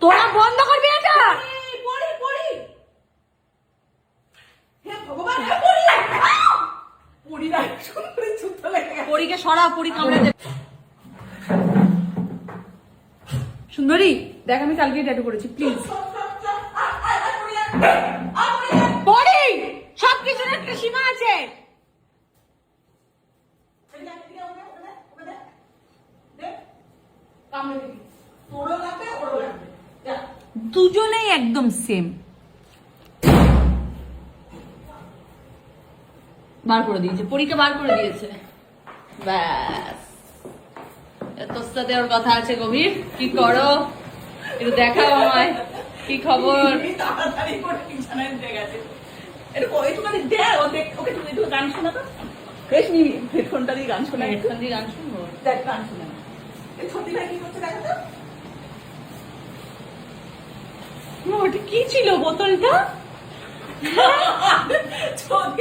তোরা বন্ধ করবি এটা। পরীকে সরা, পরী কামড়ে দেবে। সুন্দরী দেখ আমি কালকে ট্যাটু করেছি, প্লিজ। পরী সবকিছুর একটা সীমা আছে। দুজনেই একদম সেম। বার করে দিয়েছে, পরীক্ষা বার করে দিয়েছে। ব্যাস, তোর সাথে ওর কথা আছে গভীর। কি করো একটু দেখাও আমায়, কি খবর? তাড়াতাড়ি করে বিছানায় উঠে গেছে। একটুখানি দে, ওকে তুমি একটু গান শোনাতো। বেশ নি, হেডফোনটা দিয়ে গান শোনা। হেডফোন দিয়ে গান শুনবো? দেখ গান শোনা। এই ছোটি ভাই কি করছে দেখো তো। ওটা কি ছিল বোতলটা? ছোট